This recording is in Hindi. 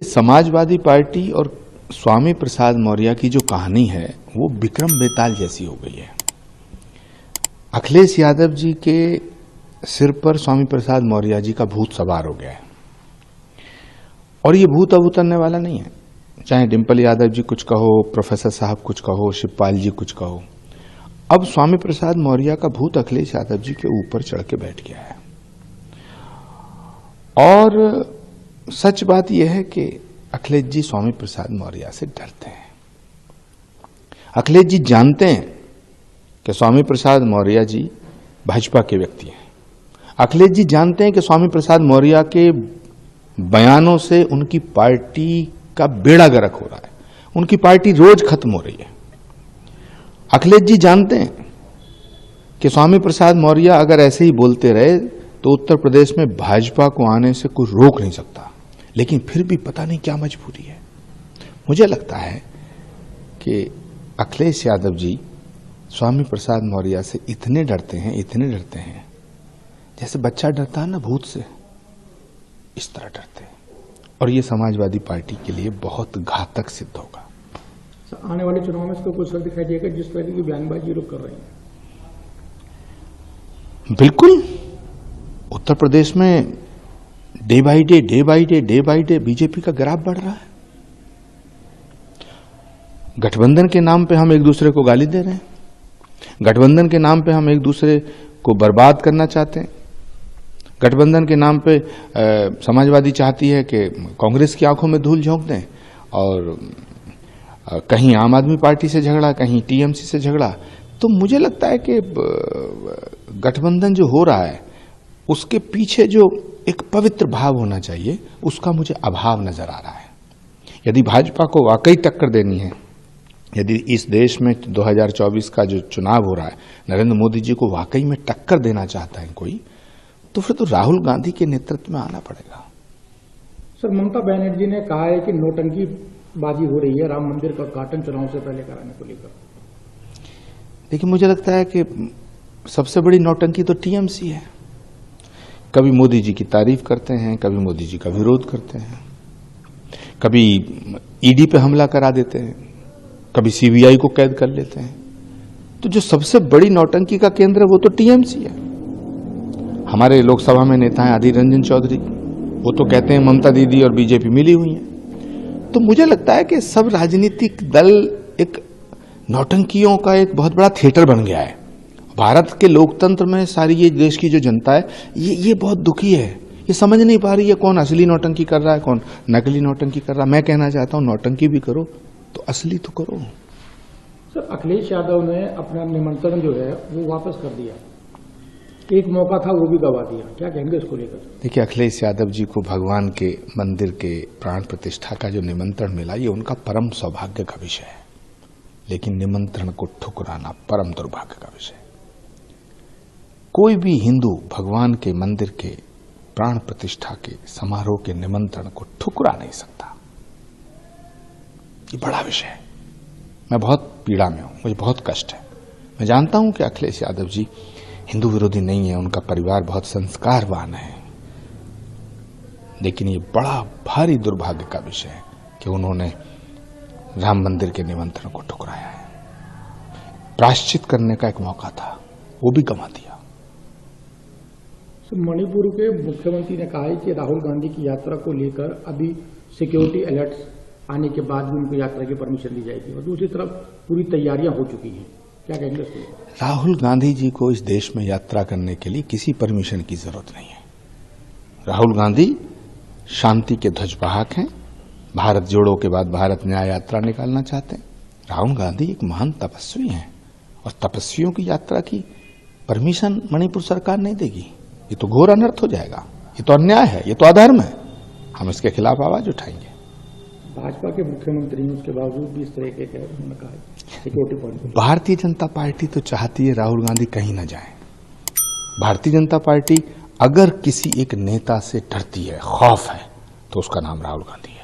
समाजवादी पार्टी और स्वामी प्रसाद मौर्य की जो कहानी है वो विक्रम बेताल जैसी हो गई है। अखिलेश यादव जी के सिर पर स्वामी प्रसाद मौर्य जी का भूत सवार हो गया है और ये भूत अब उतरने वाला नहीं है। चाहे डिंपल यादव जी कुछ कहो, प्रोफेसर साहब कुछ कहो, शिवपाल जी कुछ कहो, अब स्वामी प्रसाद मौर्य का भूत अखिलेश यादव जी के ऊपर चढ़ के बैठ गया है। और सच बात यह है कि अखिलेश जी स्वामी प्रसाद मौर्य से डरते हैं। अखिलेश जी जानते हैं कि स्वामी प्रसाद मौर्य जी भाजपा के व्यक्ति हैं। अखिलेश जी जानते हैं कि स्वामी प्रसाद मौर्य के बयानों से उनकी पार्टी का बेड़ा गर्क हो रहा है, उनकी पार्टी रोज खत्म हो रही है। अखिलेश जी जानते हैं कि स्वामी प्रसाद मौर्य अगर ऐसे ही बोलते रहे तो उत्तर प्रदेश में भाजपा को आने से कोई रोक नहीं सकता, लेकिन फिर भी पता नहीं क्या मजबूरी है। मुझे लगता है कि अखिलेश यादव जी स्वामी प्रसाद मौर्य से इतने डरते हैं जैसे बच्चा डरता है ना भूत से, इस तरह डरते हैं। और ये समाजवादी पार्टी के लिए बहुत घातक सिद्ध होगा। आने वाले चुनाव में इसको कुछ असर दिखाई देगा जिस तरह की बयानबाजी लोग कर रहे हैं? बिल्कुल। उत्तर प्रदेश में डे बाई डे बीजेपी का ग्राफ बढ़ रहा है। गठबंधन के नाम पे हम एक दूसरे को गाली दे रहे हैं, गठबंधन के नाम पे हम एक दूसरे को बर्बाद करना चाहते हैं। गठबंधन के नाम पे समाजवादी चाहती है कि कांग्रेस की आंखों में धूल झोंक दें और कहीं आम आदमी पार्टी से झगड़ा, कहीं टीएमसी से झगड़ा। तो मुझे लगता है कि गठबंधन जो हो रहा है उसके पीछे जो एक पवित्र भाव होना चाहिए उसका मुझे अभाव नजर आ रहा है। यदि भाजपा को वाकई टक्कर देनी है, यदि इस देश में 2024 का जो चुनाव हो रहा है नरेंद्र मोदी जी को वाकई में टक्कर देना चाहता है कोई, तो फिर तो राहुल गांधी के नेतृत्व में आना पड़ेगा। सर, ममता बनर्जी ने कहा है कि नौटंकी बाजी हो रही है राम मंदिर का उद्घाटन चुनाव से पहले कराने को लेकर। देखिए, मुझे लगता है कि सबसे बड़ी नौटंकी तो टीएमसी है। कभी मोदी जी की तारीफ करते हैं, कभी मोदी जी का विरोध करते हैं, कभी ईडी पे हमला करा देते हैं, कभी सीबीआई को कैद कर लेते हैं। तो जो सबसे बड़ी नौटंकी का केंद्र है वो तो टीएमसी है। हमारे लोकसभा में नेता हैं अधीर रंजन चौधरी, वो तो कहते हैं ममता दीदी और बीजेपी मिली हुई है। तो मुझे लगता है कि सब राजनीतिक दल एक नौटंकियों का एक बहुत बड़ा थिएटर बन गया है। भारत के लोकतंत्र में सारी ये देश की जो जनता है ये बहुत दुखी है। ये समझ नहीं पा रही है कौन असली नौटंकी कर रहा है, कौन नकली नौटंकी कर रहा है। मैं कहना चाहता हूं नौटंकी भी करो तो असली तो करो। सर, अखिलेश यादव ने अपना निमंत्रण जो है वो वापस कर दिया। एक मौका था वो भी गवा दिया, क्या कहेंगे इसको लेकर? देखिए, अखिलेश यादव जी को भगवान के मंदिर के प्राण प्रतिष्ठा का जो निमंत्रण मिला ये उनका परम सौभाग्य का विषय है, लेकिन निमंत्रण को ठुकराना परम दुर्भाग्य का विषय है। कोई भी हिंदू भगवान के मंदिर के प्राण प्रतिष्ठा के समारोह के निमंत्रण को ठुकरा नहीं सकता। ये बड़ा विषय है। मैं बहुत पीड़ा में हूं, मुझे बहुत कष्ट है। मैं जानता हूं कि अखिलेश यादव जी हिंदू विरोधी नहीं है, उनका परिवार बहुत संस्कारवान है, लेकिन ये बड़ा भारी दुर्भाग्य का विषय है कि उन्होंने राम मंदिर के निमंत्रण को ठुकराया है। प्रायश्चित करने का एक मौका था, वो भी गंवा दिया। मणिपुर के मुख्यमंत्री ने कहा है कि राहुल गांधी की यात्रा को लेकर अभी सिक्योरिटी अलर्ट्स आने के बाद भी उनको यात्रा की परमिशन दी जाएगी और दूसरी तरफ पूरी तैयारियां हो चुकी हैं, क्या कहेंगे इसको? राहुल गांधी जी को इस देश में यात्रा करने के लिए किसी परमिशन की जरूरत नहीं है। राहुल गांधी शांति के ध्वजवाहक हैं। भारत जोड़ो के बाद भारत न्याय यात्रा निकालना चाहते हैं। राहुल गांधी एक महान तपस्वी हैं और तपस्वियों की यात्रा की परमिशन मणिपुर सरकार नहीं देगी। ये तो घोर अनर्थ हो जाएगा, ये तो अन्याय है, ये तो अधर्म है। हम इसके खिलाफ आवाज उठाएंगे। भाजपा के मुख्यमंत्री उसके बावजूद भी इस तरह के उन्होंने कहा security point. Bharatiya Janata party तो चाहती है राहुल गांधी कहीं न जाए। भारतीय जनता पार्टी अगर किसी एक नेता से डरती है, खौफ है, तो उसका नाम राहुल गांधी है।